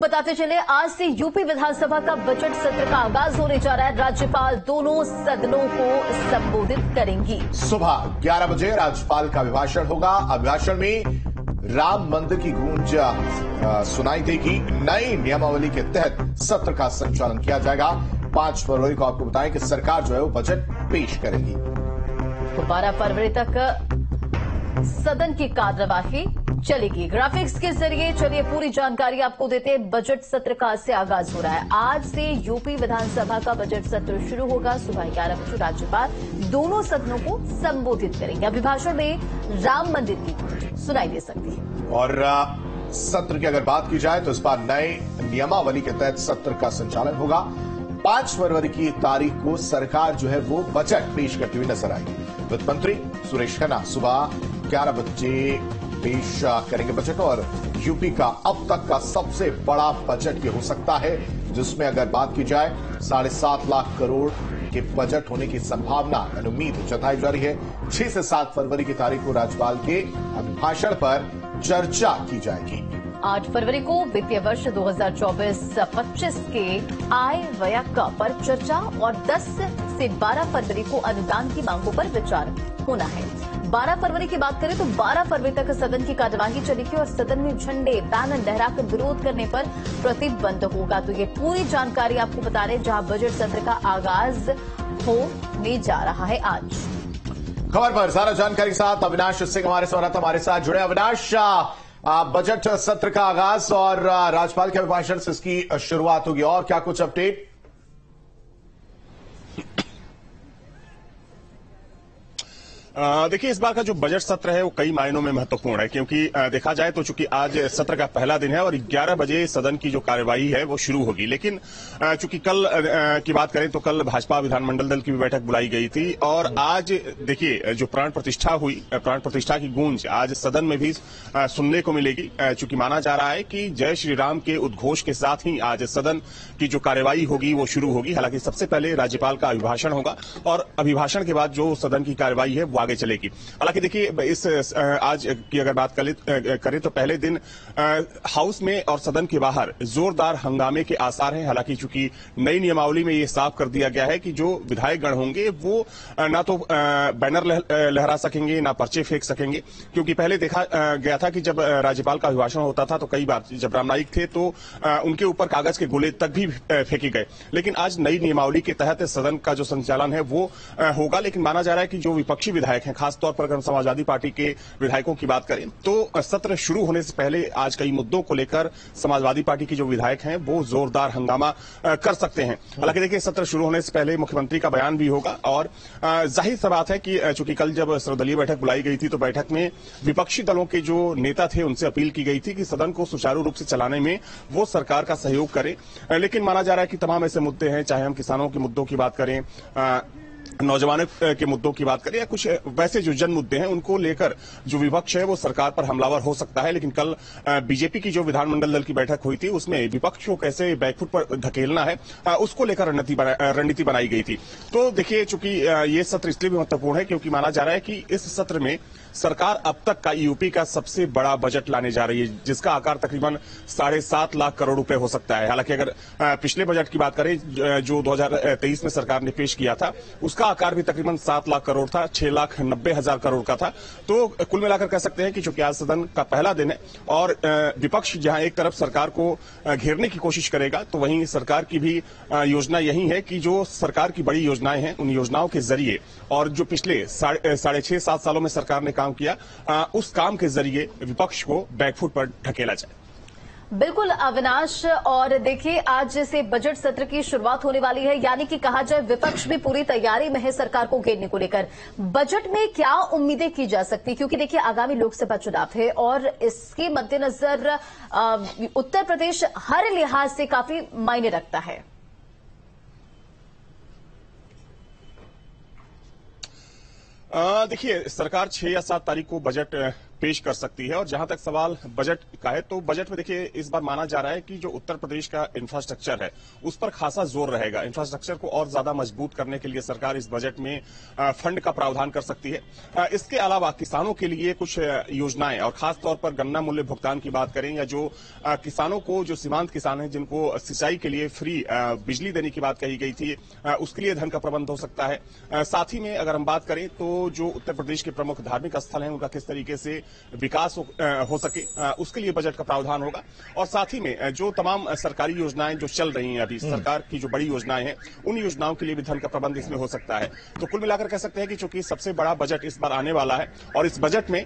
बताते चले, आज से यूपी विधानसभा का बजट सत्र का आगाज होने जा रहा है। राज्यपाल दोनों सदनों को संबोधित करेंगी। सुबह 11 बजे राज्यपाल का अभिभाषण होगा। अभिभाषण में राम मंदिर की गूंज सुनाई देगी। नई नियमावली के तहत सत्र का संचालन किया जाएगा। 5 फरवरी को आपको बताएं कि सरकार जो है वो बजट पेश करेगी। तो 12 फरवरी तक सदन की कार्यवाही चलेगी। ग्राफिक्स के जरिए चलिए पूरी जानकारी आपको देते हैं। बजट सत्र का आज से आगाज हो रहा है। आज से यूपी विधानसभा का बजट सत्र शुरू होगा। सुबह 11 बजे राज्यपाल दोनों सदनों को संबोधित करेंगे। अभिभाषण में राम मंदिर की सुनाई दे सकती है। और सत्र की अगर बात की जाए तो इस बार नए नियमावली के तहत सत्र का संचालन होगा। 5 फरवरी की तारीख को सरकार जो है वो बजट पेश करती हुई नजर आएगी। वित्त मंत्री सुरेश खन्ना सुबह 11 बजे पेश करेंगे बजट। और यूपी का अब तक का सबसे बड़ा बजट ये हो सकता है, जिसमें अगर बात की जाए 7.5 लाख करोड़ के बजट होने की संभावना उम्मीद जताई जा रही है। 6 से 7 फरवरी की तारीख को राज्यपाल के अभिभाषण पर चर्चा की जाएगी। 8 फरवरी को वित्तीय वर्ष 2024-25 के आय व्यय पर चर्चा और 10 से 12 फरवरी को अनुदान की मांगों पर विचार होना है। 12 फरवरी की बात करें तो 12 फरवरी तक सदन की कार्यवाही चलेगी और सदन में झंडे बैनर लहराकर विरोध करने पर प्रतिबंध होगा। तो ये पूरी जानकारी आपको बता रहे, जहां बजट सत्र का आगाज होने जा रहा है आज। खबर पर ज्यादा जानकारी के साथ अविनाश सिंह हमारे संवाददाता हमारे साथ जुड़े। अविनाश, बजट सत्र का आगाज और राज्यपाल के अभिभाषण से इसकी शुरुआत होगी, और क्या कुछ अपडेट? देखिए, इस बार का जो बजट सत्र है वो कई मायनों में महत्वपूर्ण है, क्योंकि देखा जाए तो चूंकि आज सत्र का पहला दिन है और 11 बजे सदन की जो कार्यवाही है वो शुरू होगी। लेकिन चूंकि कल की बात करें तो कल भाजपा विधानमंडल दल की भी बैठक बुलाई गई थी और आज देखिए जो प्राण प्रतिष्ठा हुई, प्राण प्रतिष्ठा की गूंज आज सदन में भी सुनने को मिलेगी। चूंकि माना जा रहा है कि जय श्री राम के उद्घोष के साथ ही आज सदन की जो कार्यवाही होगी वो शुरू होगी। हालांकि सबसे पहले राज्यपाल का अभिभाषण होगा और अभिभाषण के बाद जो सदन की कार्यवाही है वो आगे चलेगी। हालांकि देखिए, इस आज की अगर बात करें तो पहले दिन हाउस में और सदन के बाहर जोरदार हंगामे के आसार हैं। हालांकि चूंकि नई नियमावली में ये साफ कर दिया गया है कि जो विधायक गण होंगे वो ना तो बैनर लहरा सकेंगे ना पर्चे फेंक सकेंगे, क्योंकि पहले देखा गया था कि जब राज्यपाल का अभिभाषण होता था तो कई बार जब राम नाईक थे तो उनके ऊपर कागज के गोले तक भी फेंके गए। लेकिन आज नई नियमावली के तहत सदन का जो संचालन है वो होगा। लेकिन माना जा रहा है कि जो विपक्षी विधायक हैं, खासतौर पर अगर समाजवादी पार्टी के विधायकों की बात करें तो सत्र शुरू होने से पहले आज कई मुद्दों को लेकर समाजवादी पार्टी के जो विधायक हैं वो जोरदार हंगामा कर सकते हैं। हालांकि देखिए, सत्र शुरू होने से पहले मुख्यमंत्री का बयान भी होगा और जाहिर सी बात है कि चूंकि कल जब सर्वदलीय बैठक बुलाई गई थी तो बैठक में विपक्षी दलों के जो नेता थे उनसे अपील की गई थी कि सदन को सुचारू रूप से चलाने में वो सरकार का सहयोग करें। लेकिन माना जा रहा है कि तमाम ऐसे मुद्दे हैं, चाहे हम किसानों के मुद्दों की बात करें, नौजवानों के मुद्दों की बात करें या कुछ वैसे जो जन मुद्दे हैं उनको लेकर जो विपक्ष है वो सरकार पर हमलावर हो सकता है। लेकिन कल बीजेपी की जो विधानमंडल दल की बैठक हुई थी उसमें विपक्ष को कैसे बैकफुट पर धकेलना है उसको लेकर रणनीति बनाई गई थी। तो देखिए, चूंकि ये सत्र इसलिए भी महत्वपूर्ण है क्योंकि माना जा रहा है कि इस सत्र में सरकार अब तक का यूपी का सबसे बड़ा बजट लाने जा रही है, जिसका आकार तकरीबन 7.5 लाख करोड़ रुपए हो सकता है। हालांकि अगर पिछले बजट की बात करें जो 2023 में सरकार ने पेश किया था उसका आकार भी तकरीबन 7 लाख करोड़ था, 6,90,000 करोड़ का था। तो कुल मिलाकर कह सकते हैं कि चूंकि आज सदन का पहला दिन है और विपक्ष जहां एक तरफ सरकार को घेरने की कोशिश करेगा तो वहीं सरकार की भी योजना यही है कि जो सरकार की बड़ी योजनाएं हैं उन योजनाओं के जरिए और जो पिछले 6.5-7 सालों में सरकार ने काम किया उस काम के जरिए विपक्ष को बैकफुट पर ढकेला जाए। बिल्कुल अविनाश, और देखिए आज से बजट सत्र की शुरुआत होने वाली है, यानी कि कहा जाए विपक्ष भी पूरी तैयारी में है सरकार को घेरने को लेकर। बजट में क्या उम्मीदें की जा सकती, क्योंकि देखिए आगामी लोकसभा चुनाव है और इसके मद्देनजर उत्तर प्रदेश हर लिहाज से काफी मायने रखता है। देखिए, सरकार 6 या 7 तारीख को बजट पेश कर सकती है। और जहां तक सवाल बजट का है, तो बजट में देखिए इस बार माना जा रहा है कि जो उत्तर प्रदेश का इंफ्रास्ट्रक्चर है उस पर खासा जोर रहेगा। इंफ्रास्ट्रक्चर को और ज्यादा मजबूत करने के लिए सरकार इस बजट में फंड का प्रावधान कर सकती है। इसके अलावा किसानों के लिए कुछ योजनाएं, और खासतौर पर गन्ना मूल्य भुगतान की बात करें, या जो किसानों को, जो सीमांत किसान हैं जिनको सिंचाई के लिए फ्री बिजली देने की बात कही गई थी, उसके लिए धन का प्रबंध हो सकता है। साथ ही में अगर हम बात करें तो जो उत्तर प्रदेश के प्रमुख धार्मिक स्थल हैं उनका किस तरीके से विकास हो सके, उसके लिए बजट का प्रावधान होगा। और साथ ही में जो तमाम सरकारी योजनाएं जो चल रही हैं अभी, सरकार की जो बड़ी योजनाएं हैं, उन योजनाओं के लिए भी धन का प्रबंध इसमें हो सकता है। तो कुल मिलाकर कह सकते हैं कि चूंकि सबसे बड़ा बजट इस बार आने वाला है और इस बजट में